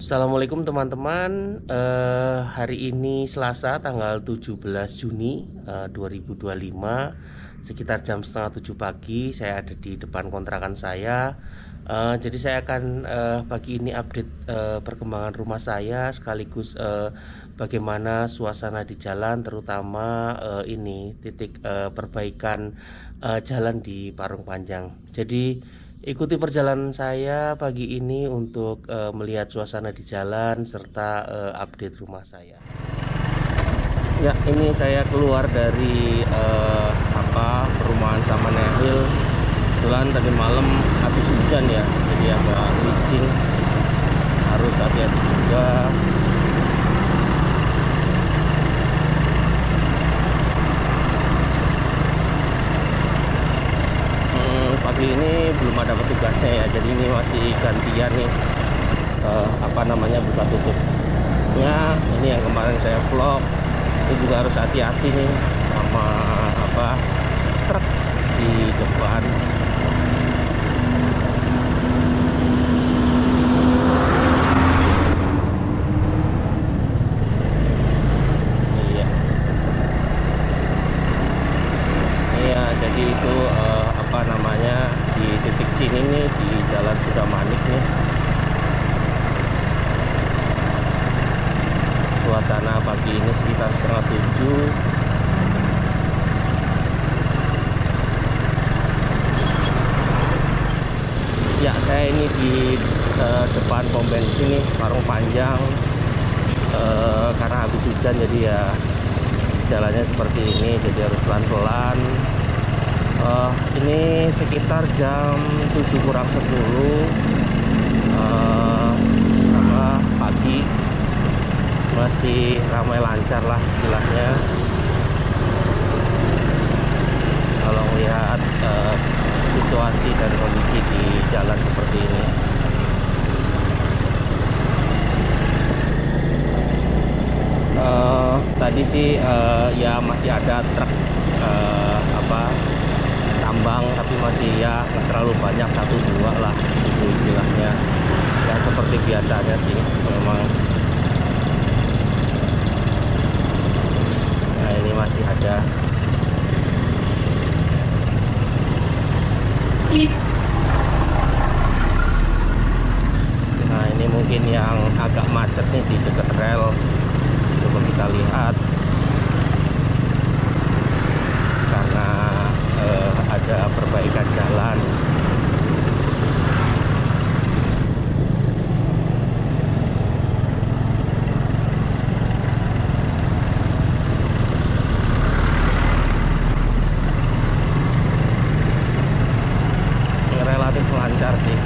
Assalamualaikum teman-teman. Hari ini Selasa tanggal 17 Juni 2025, sekitar jam setengah 7 pagi. Saya ada di depan kontrakan saya. Jadi saya akan pagi ini update perkembangan rumah saya, sekaligus bagaimana suasana di jalan, terutama ini titik perbaikan jalan di Parung Panjang. Jadi ikuti perjalanan saya pagi ini untuk melihat suasana di jalan serta update rumah saya. Ya, ini saya keluar dari perumahan Samana Hill. Kebetulan tadi malam habis hujan ya, jadi agak licin, harus hati-hati juga. Pagi ini belum ada petugasnya ya, jadi ini masih gantian nih buka tutupnya. Ini yang kemarin saya vlog, ini juga harus hati-hati nih sama truk di depan. Iya, iya, jadi itu di titik sini nih, di Jalan Sudamanik nih, suasana pagi ini sekitar setengah 7. Ya, saya ini di depan pom bensin nih, Parung Panjang. Karena habis hujan jadi ya jalannya seperti ini, jadi harus pelan-pelan. Ini sekitar jam 7 kurang 10 pagi, masih ramai lancar lah istilahnya. Kalau melihat situasi dan kondisi di jalan seperti ini, tadi sih ya masih ada truk tambang, tapi masih ya nggak terlalu banyak, 1-2 lah itu istilahnya ya, seperti biasanya sih memang. Nah, ini masih ada. Nah, ini mungkin yang agak macet nih di dekat rel. Coba kita lihat, karena ada perbaikan jalan. Relatif lancar sih.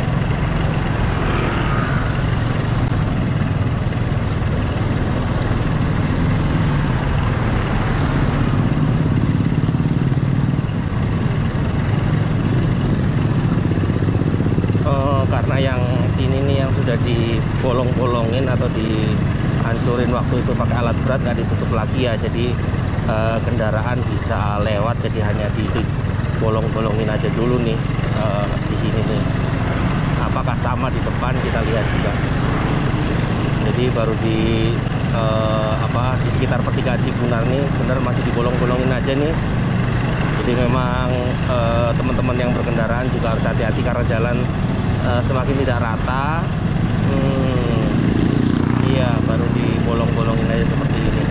Karena yang sini nih yang sudah dibolong-bolongin atau dihancurin waktu itu pakai alat berat, nggak ditutup lagi ya, jadi kendaraan bisa lewat, jadi hanya dibolong-bolongin aja dulu nih di sini nih. Apakah sama di depan, kita lihat juga. Jadi baru di sekitar pertigaan Cipunar nih, bener masih dibolong-bolongin aja nih. Jadi memang teman-teman yang berkendaraan juga harus hati-hati karena jalan semakin tidak rata. Iya, baru dibolong-bolongin aja seperti ini.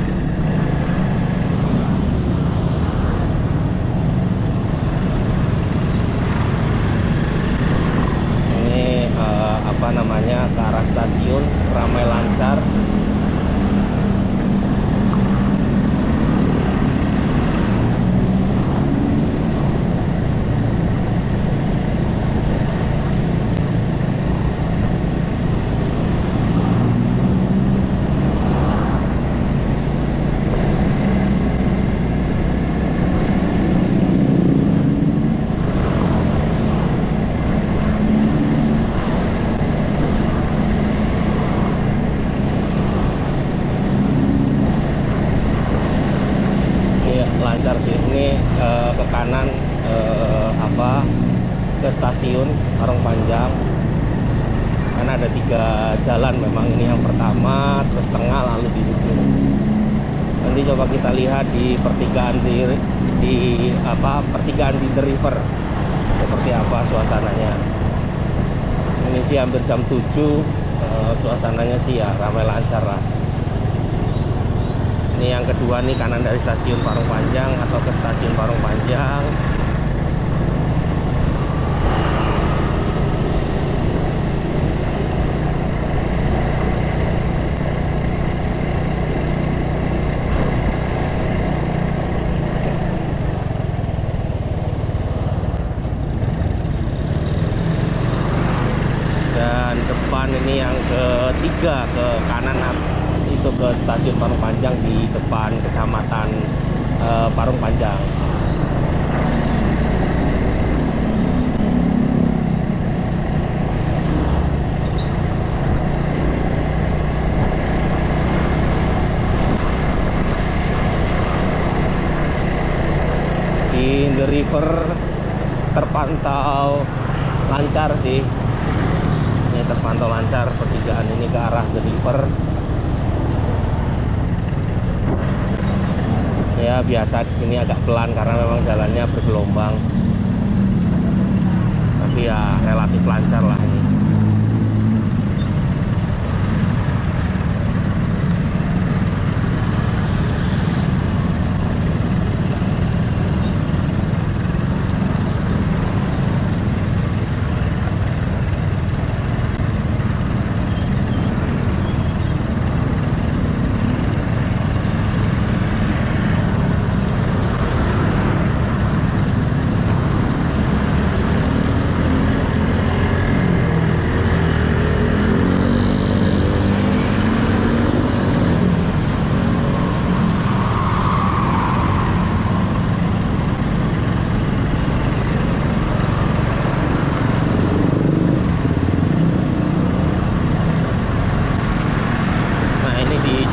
Ini ke arah stasiun ramai lancar. Lancar sih ini ke kanan ke stasiun Parung Panjang. karena ada 3 jalan memang. Ini yang pertama, terus tengah, lalu di ujung. Nanti coba kita lihat di pertigaan pertigaan di The River seperti apa suasananya. Ini sih hampir jam 7, suasananya sih ya ramai lancar lah. Ini yang kedua nih, kanan dari stasiun Parung Panjang atau ke stasiun Parung Panjang. Dan depan ini yang ketiga ke kanan itu ke stasiun Parung Panjang di depan kecamatan Parung Panjang. Di The River terpantau lancar sih. Ini terpantau lancar pertigaan ini ke arah The River. Ya biasa di sini agak pelan karena memang jalannya bergelombang. Tapi ya relatif lancar lah ini.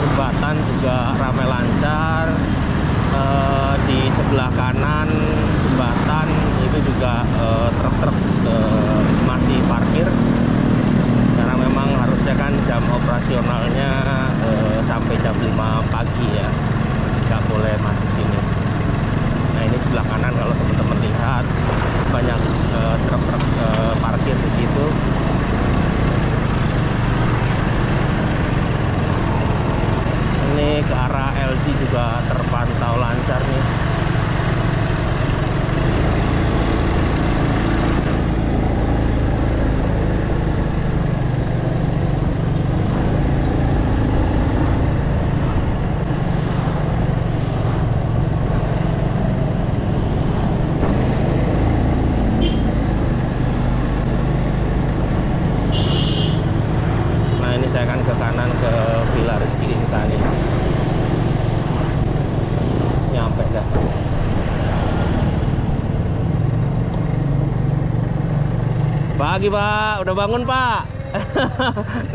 Jembatan juga ramai lancar. Di sebelah kanan jembatan itu juga truk-truk masih parkir karena memang harusnya kan jam operasionalnya sampai jam 5 pagi ya, nggak boleh masuk sini. Nah ini sebelah kanan kalau teman-teman lihat banyak truk-truk parkir di situ. Ini ke arah LG juga terpantau lancar nih. Nah ini saya akan ke kanan ke Villa Rizky Insani. Nyampe dah. Pagi Pak, udah bangun Pak?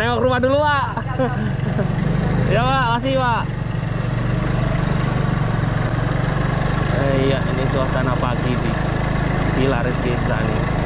Nengok rumah dulu Pak. Ya Pak, makasih Pak. Iya, ini suasana pagi di Villa Rizky Insani.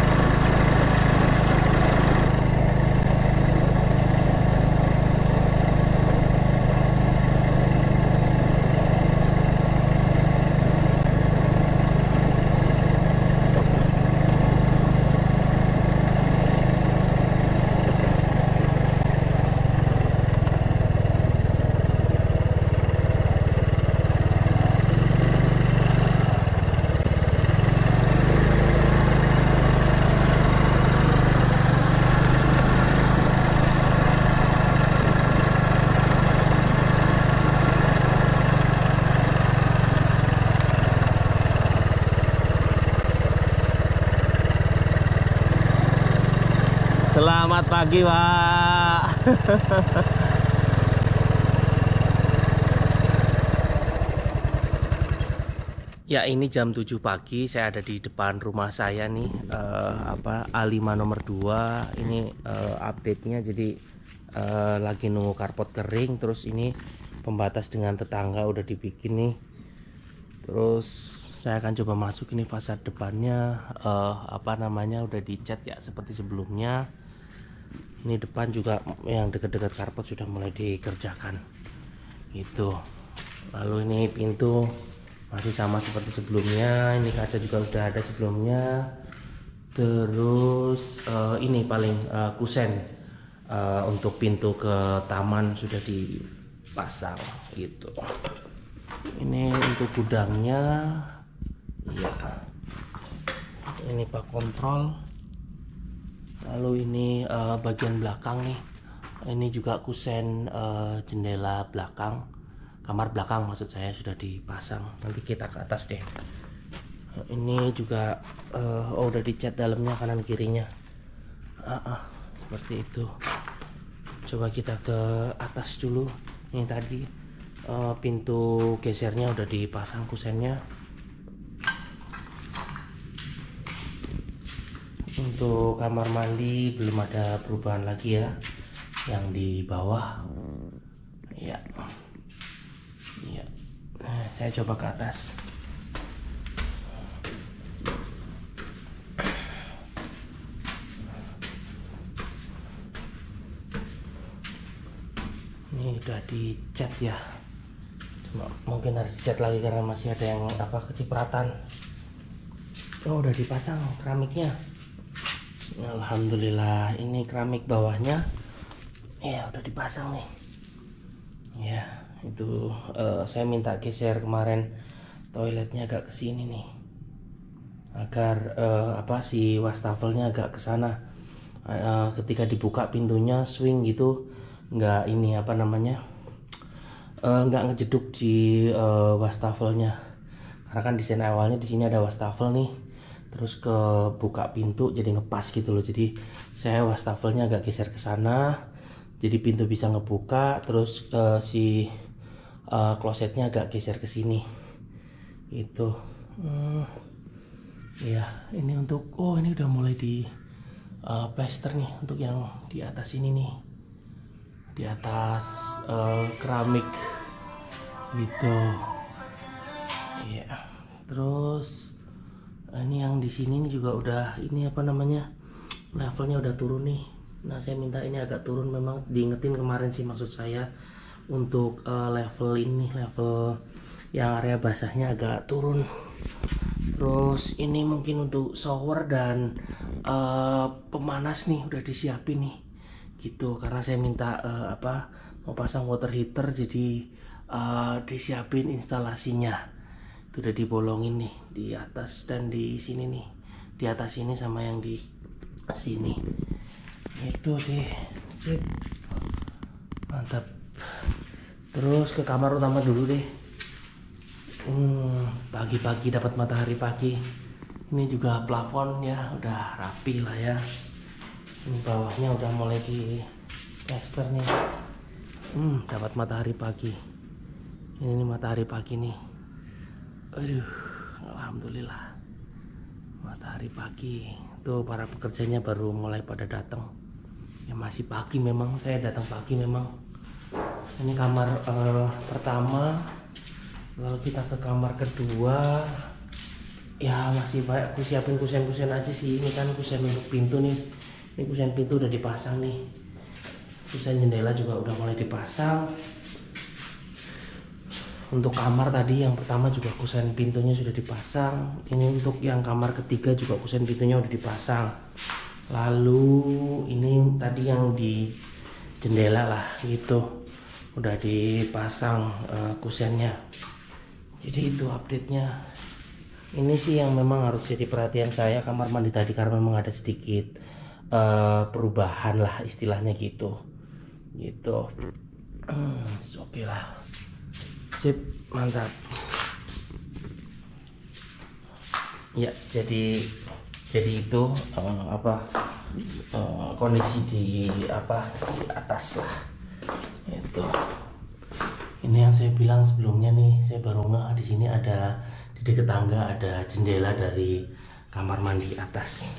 Selamat pagi Pak. Ya ini jam 7 pagi, saya ada di depan rumah saya nih, A5 nomor 2. Ini update-nya, jadi lagi nunggu karpot kering. Terus ini pembatas dengan tetangga udah dibikin nih. Terus saya akan coba masuk. Ini fasad depannya udah dicat ya seperti sebelumnya. Ini depan juga yang dekat-dekat karpet sudah mulai dikerjakan gitu. Lalu ini pintu masih sama seperti sebelumnya, ini kaca juga sudah ada sebelumnya. Terus ini paling kusen untuk pintu ke taman sudah dipasang gitu. Ini untuk gudangnya ya, ini pak kontrol. Lalu ini bagian belakang nih, ini juga kusen jendela belakang, kamar belakang maksud saya sudah dipasang. Nanti kita ke atas deh. Ini juga udah dicat dalamnya kanan kirinya, seperti itu. Coba kita ke atas dulu. Ini tadi pintu gesernya udah dipasang kusennya. Untuk kamar mandi belum ada perubahan lagi ya, yang di bawah ya. Iya. Nah, saya coba ke atas. Ini udah dicat ya, cuma mungkin harus dicat lagi karena masih ada yang kecipratan. Oh, udah dipasang keramiknya. Alhamdulillah, ini keramik bawahnya ya udah dipasang nih ya. Itu saya minta geser kemarin toiletnya agak ke sini nih, agar si wastafelnya agak ke sana. Ketika dibuka pintunya swing gitu, nggak nggak ngejeduk di wastafelnya, karena kan desain awalnya di sini ada wastafel nih, terus ke buka pintu jadi ngepas gitu loh. Jadi saya wastafelnya agak geser ke sana, jadi pintu bisa ngebuka, terus si klosetnya agak geser ke sini itu. Ya, ini untuk ini udah mulai di plester nih untuk yang di atas ini nih, di atas keramik gitu ya. Terus ini yang di sini juga udah levelnya udah turun nih. Nah, saya minta ini agak turun, memang diingetin kemarin sih maksud saya untuk level yang area basahnya agak turun. Terus ini mungkin untuk shower dan pemanas nih udah disiapin nih gitu, karena saya minta mau pasang water heater, jadi disiapin instalasinya. Itu udah dibolongin nih di atas dan di sini nih, di atas ini sama yang di sini. Itu sih, sip, mantap. Terus ke kamar utama dulu deh. Pagi-pagi dapat matahari pagi. Ini juga plafon ya udah rapi lah ya. Ini bawahnya udah mulai di plester nih. Dapat matahari pagi. Ini matahari pagi nih. Aduh, alhamdulillah. Matahari pagi. Tuh para pekerjanya baru mulai pada datang. Ya masih pagi memang, saya datang pagi memang. Ini kamar pertama. Lalu kita ke kamar kedua. Ya masih banyak aku siapin kusen-kusen aja sih. Ini kan kusen untuk pintu nih. Ini kusen pintu udah dipasang nih. Kusen jendela juga udah mulai dipasang. Untuk kamar tadi yang pertama juga kusen pintunya sudah dipasang. Ini untuk yang kamar ketiga juga kusen pintunya udah dipasang. Lalu ini tadi yang di jendela lah gitu, udah dipasang kusennya. Jadi itu update-nya. Ini sih yang memang harus jadi perhatian saya, kamar mandi tadi, karena memang ada sedikit perubahan lah istilahnya gitu. Oke lah, sip, mantap. Ya, jadi itu kondisi di atas lah. Itu. Ini yang saya bilang sebelumnya nih, saya baru ngeh di sini ada di dekat tangga ada jendela dari kamar mandi atas.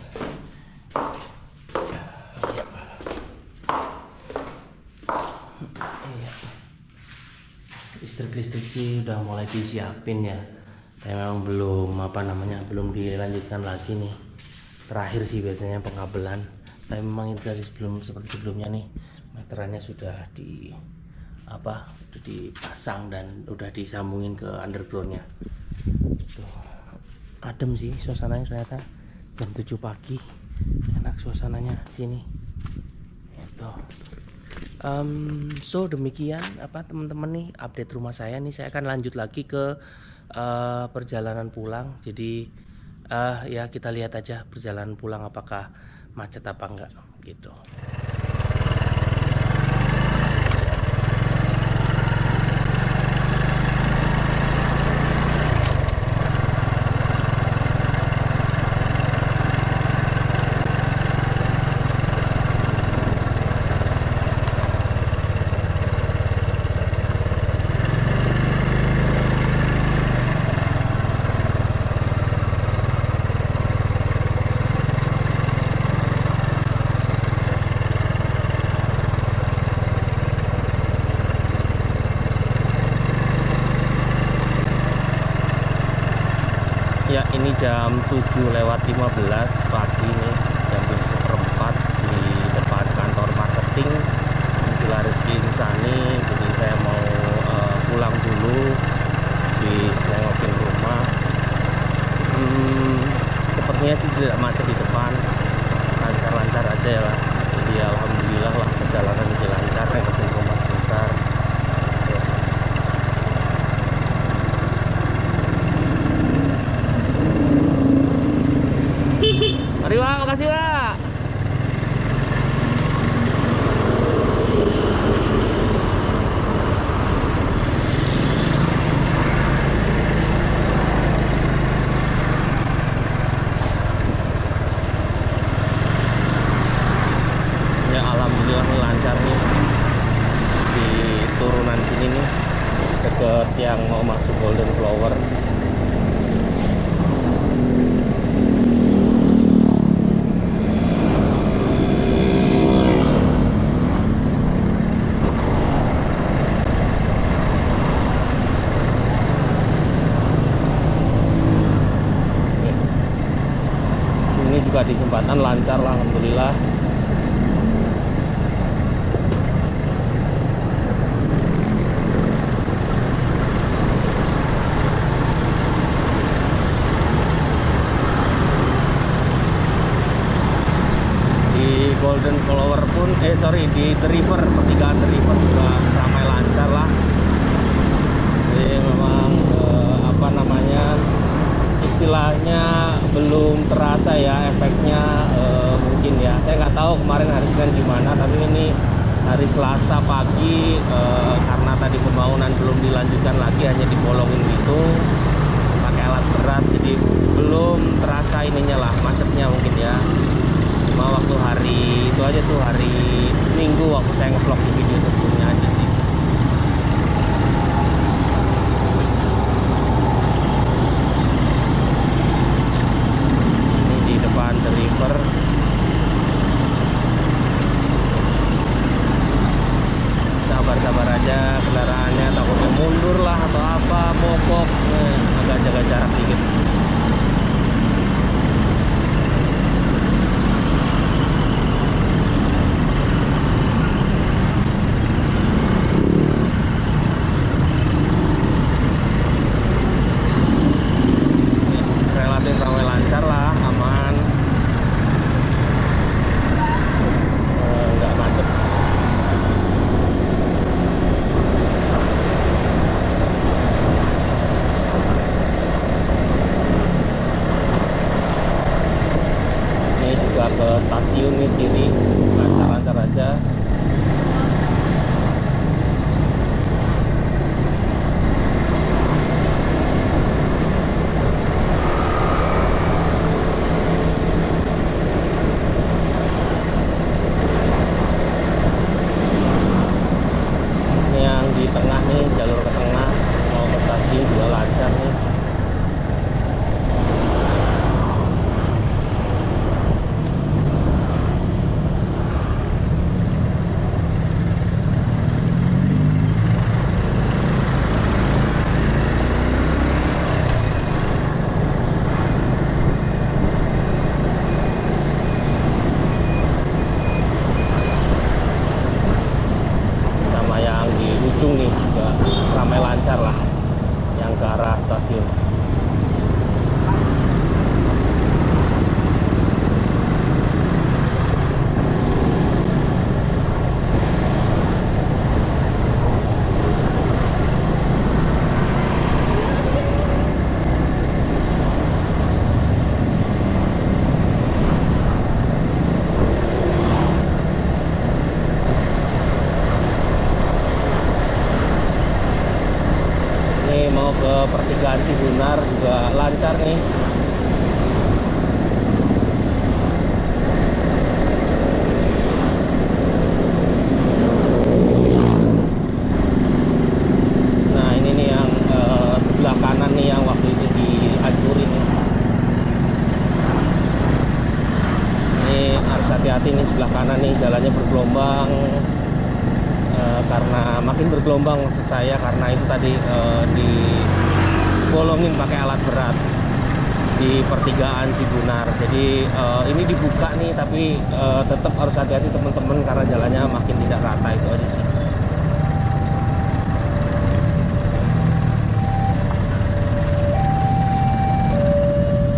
Listrik sih udah mulai disiapin ya. Tapi memang belum belum dilanjutkan lagi nih. Terakhir sih biasanya pengabelan. Tapi memang itu dari seperti sebelumnya nih, meterannya sudah dipasang dan udah disambungin ke undergroundnya. Tuh, adem sih suasananya ternyata jam 7 pagi, enak suasananya di sini. So demikian teman-teman nih update rumah saya nih. Saya akan lanjut lagi ke perjalanan pulang. Jadi ya kita lihat aja perjalanan pulang apakah macet apa enggak gitu. Ya, ini jam 7:15 pagi nih, jam 7:04 di depan kantor marketing Villa Rizky Insani. Jadi saya mau pulang dulu, diselengokin rumah. Sepertinya sih tidak macet di depan, lancar-lancar aja ya lah. Jadi alhamdulillah lah perjalanan jadi lancar, ketemu rumah sebentar. Mari Pak, makasih Pak. Ya alhamdulillah lancar nih di turunan sini nih, deket yang mau masuk Golden Flower. Juga di jembatan lancar lah alhamdulillah. Di Golden Flower pun di The River, pertigaan The River juga ramai lancar lah. Jadi memang istilahnya belum terasa ya efeknya, mungkin ya, saya nggak tahu kemarin hari Senin gimana, tapi ini hari Selasa pagi, karena tadi pembangunan belum dilanjutkan lagi, hanya dibolongin gitu pakai alat berat, jadi belum terasa ininya lah, macetnya mungkin ya. Cuma waktu hari itu aja tuh, hari Minggu waktu saya ngevlog di video sebelumnya aja sih. Depan The River, sabar-sabar aja kendaraannya, takutnya mundur lah atau apa, mogok, agak jaga jarak dikit. Relatif ramai lancar lah, aman. Nggak macet. Ini juga ke stasiun nih kiri, lancar-lancar aja. Di tengah nih, jalur ke tengah mau ke stasiun juga lancar nih. ujung nih juga ramai lancar lah yang ke arah stasiun. Mau ke pertigaan Cibunar juga lancar nih. Nah ini nih yang sebelah kanan nih yang waktu itu dihancurin nih. Ini harus hati-hati nih, sebelah kanan nih jalannya bergelombang. Karena makin bergelombang maksud saya karena itu tadi dibolongin pakai alat berat di pertigaan Cibunar. Jadi ini dibuka nih, tapi tetap harus hati-hati teman-teman karena jalannya makin tidak rata, itu aja sih.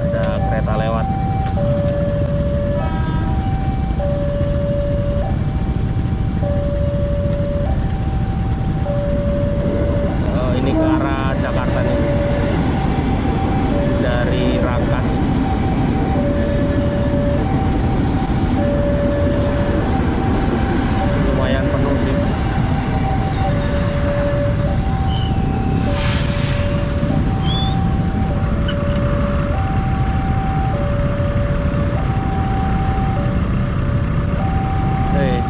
Ada kereta lewat. Ini ke arah Jakarta nih dari Rangkas. Lumayan penuh sih.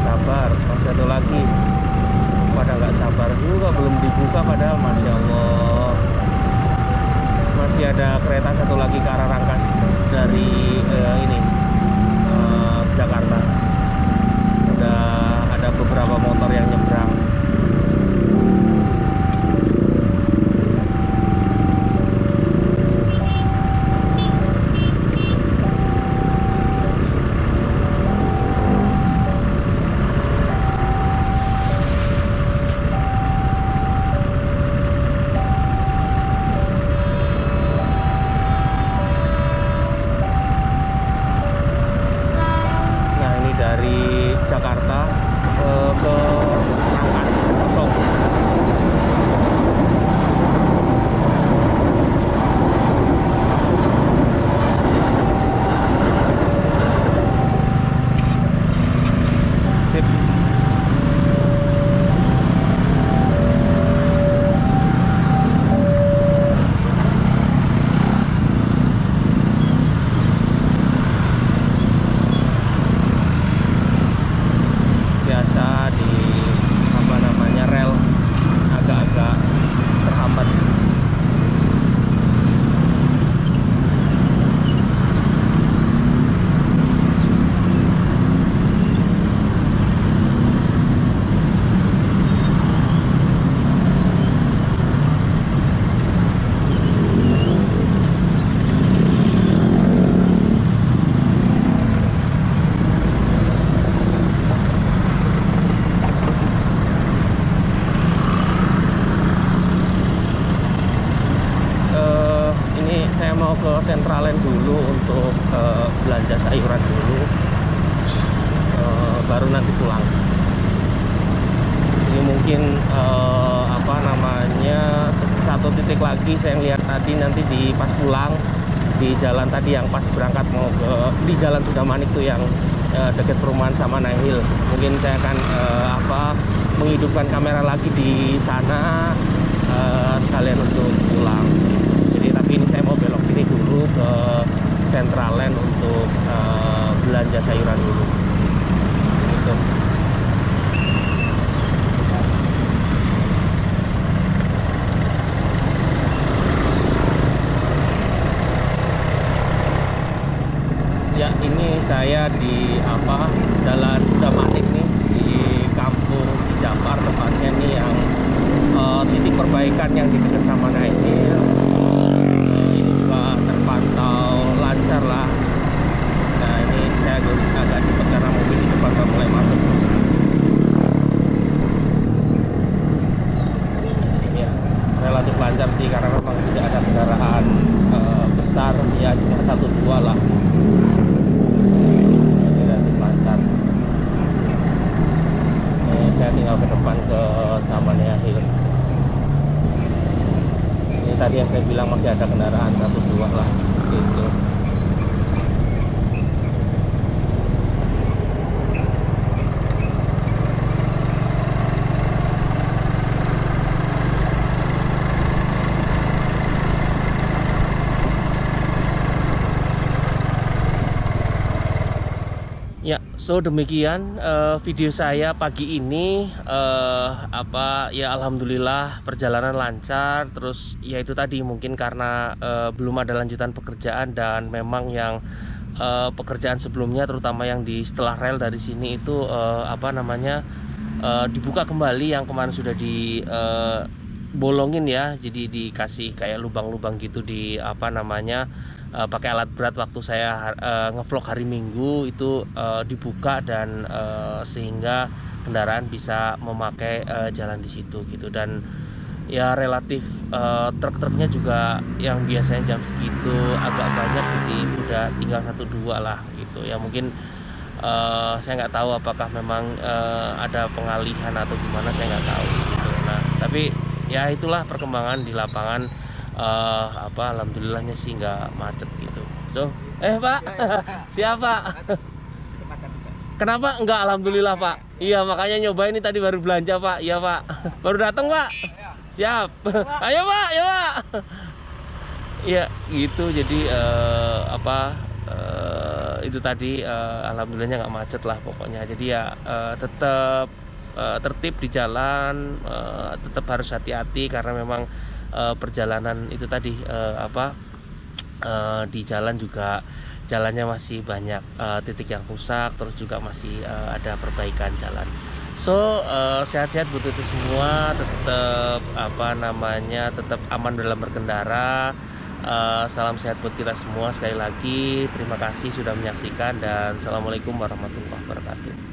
Sabar, masih satu lagi. Pada nggak sabar juga, belum dibuka padahal. Masya Allah, masih ada kereta satu lagi ke arah Rangkas dari Jakarta. Udah ada beberapa motor yang nyebrang. Dari Jakarta ke Rangkas kosong. Sip. Mau ke Centralen dulu untuk belanja sayuran dulu, baru nanti pulang. Ini mungkin satu titik lagi saya lihat tadi nanti di pas pulang di jalan tadi yang pas berangkat mau ke di Jalan Sudamanik tuh yang dekat perumahan Samana Hill. Mungkin saya akan menghidupkan kamera lagi di sana sekalian untuk pulang. Tapi ini saya mau belok ini dulu ke Centralen untuk belanja sayuran dulu. Gitu. Ya ini saya di Jalan Sudamanik nih, di kampung Cijampar tepatnya nih, yang titik perbaikan yang di dekat Samana ini. Ini juga terpantau lancar lah. Nah ini saya agak cepat karena mobil di depan udah mulai masuk. lancar sih, karena memang tidak ada kendaraan besar, ya cuma 1-2 lah. Jadi relatif lancar. Ini saya tinggal ke depan ke Samanea Hill. Ini tadi yang saya bilang masih ada kendaraan 1-2 lah gitu. Ya, so demikian video saya pagi ini. Ya alhamdulillah perjalanan lancar. Terus ya itu tadi, mungkin karena belum ada lanjutan pekerjaan, dan memang yang pekerjaan sebelumnya, terutama yang di setelah rel dari sini itu dibuka kembali. Yang kemarin sudah dibolongin ya, jadi dikasih kayak lubang-lubang gitu di pakai alat berat. Waktu saya ngevlog hari Minggu itu dibuka, dan sehingga kendaraan bisa memakai jalan di situ gitu. Dan ya relatif truk-truknya juga yang biasanya jam segitu agak banyak, jadi udah tinggal 1-2 lah gitu ya. Mungkin saya nggak tahu apakah memang ada pengalihan atau gimana, saya nggak tahu gitu. Nah, tapi ya itulah perkembangan di lapangan. Alhamdulillahnya sih nggak macet gitu. So, Pak, siapa? Kenapa enggak? Alhamdulillah Pak. Iya, makanya nyobain ini tadi, baru belanja Pak. Iya Pak, baru datang Pak. Siap. Ayo Pak, ya Pak. Iya gitu. Jadi itu tadi alhamdulillahnya nggak macet lah pokoknya. Jadi ya tetap tertib di jalan, tetap harus hati-hati, karena memang perjalanan itu tadi di jalan juga jalannya masih banyak titik yang rusak, terus juga masih ada perbaikan jalan. So sehat-sehat buat itu semua, tetap tetap aman dalam berkendara. Salam sehat buat kita semua. Sekali lagi terima kasih sudah menyaksikan, dan assalamualaikum warahmatullahi wabarakatuh.